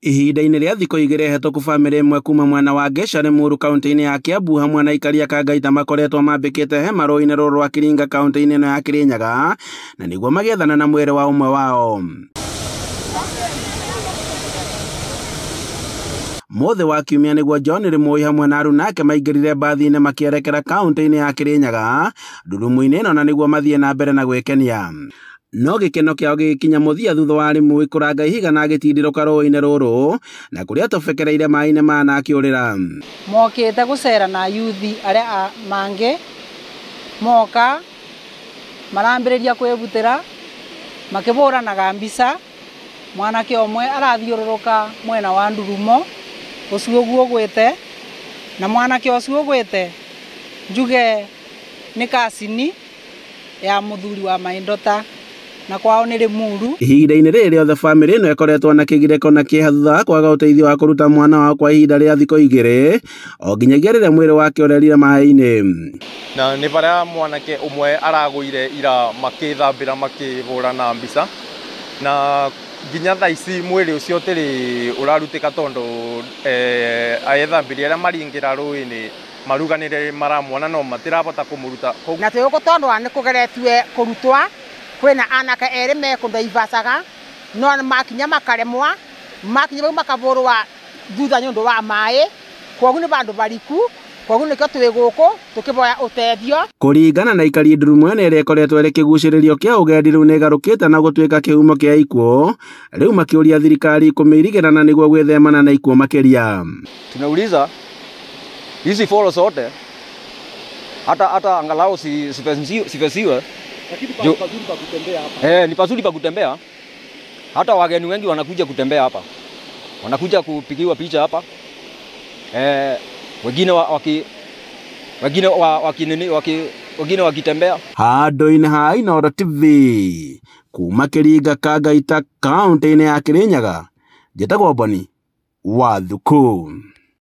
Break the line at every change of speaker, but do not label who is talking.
Ihinda-inĩ rĩa thikũ igĩrĩ hetũku bamĩrĩ ĩmwe kuma mwena wa Gesha Limuru kaunti-inĩ ya Kiambu hamwe na aikari a Kangaita makoretwo mambĩkĩte hema rũĩ-inĩ rũrũ rwa Kiringa kaunti-inĩ ĩno ya Kirinyaga na nĩguo magĩethana na mwĩrĩ wa ũmwe wao. Mũthĩ wa kiumia nĩguo John Limuru hamwe na aruna ake maingĩrire mbathi-inĩ makĩerekera kaunti-inĩ ya Kirinyaga ndurumu-inĩ ĩno na nĩguo mathiĩ na mbere na gwĩkenia. No gĩkeno kĩao gĩgĩkinya mũthia thutha wa Limuru kũranga ihiga na agĩtindirũka rũĩ-inĩ rũrũ na kũrĩa tũbekereire maĩ-inĩ mana akĩũrĩra.
Mokĩte gũcera na yuthi arĩa mangĩ moka marambĩrĩria kwĩbutĩra makĩbũranaga mbica. Mwanake ũmwe arathiũrũrũka mwena wa Ndurumo ũcio ũguo ũgwĩte na mwanake ũcio ũgwĩte njuge nĩ kasini ya mũthuri wa Maindota na kwao nĩ Limuru. Ihinda-inĩ rĩrĩ rĩothe bamĩrĩ ĩno ĩkoretwo na kĩgirĩko na kĩeha thutha wa kwaga ũteithio wa kũruta mwana wao kwa ihinda rĩa thikũ igĩrĩ o nginyagia rĩrĩa mwĩrĩ wake ũrerire maĩ-inĩ.
Na nĩ barĩa mwanake ũmwe aragũire ira makĩthambĩra makĩbũrana mbica na nginya thaa ici mwĩrĩ ũcio ũtĩrĩ ũrarutĩka tondũ aethambĩria arĩa maringĩra rũĩ-inĩ maruganĩre maramwona no matirabota kũmũruta.
Na tũgũtondwa nĩ kũgeretwe kũrutwa kwĩna anake erĩ mekũndaibacaga no makinya makaremwa makinya bau makabũrwa thutha nĩ ũndũ wa maĩ kwoguo nĩ bandũ bariku kwoguo nĩkĩo twĩ gũkũ tũkĩboya ũteithio. Kũringana na aikari Ndurumu ĩno ĩrĩa ĩkoretwo ĩrĩ kĩgucĩrĩrio kĩa ũgendi rĩu nĩ ĩgarũkĩte na gũtuĩka kĩhumo kĩa ikuũ rĩu makĩũria thirikari kũmĩirigĩra na nĩguo gwĩthemana na ikuũ makĩria.
Tunauliza hizi foro zote hata angalau sifesiwe. Lakini pazuri pa kutembea hapa. Ni pazuri pa kutembea. Hata wageni wengi wanakuja kutembea hapa. Wanakuja kupigiwa picha hapa. Wengine wakitembea.
Handũ-inĩ ha Inooro TV kuma Kiringa Kangaita kaunti-inĩ ya Kirinyaga njĩtagwo Boni Wathuku.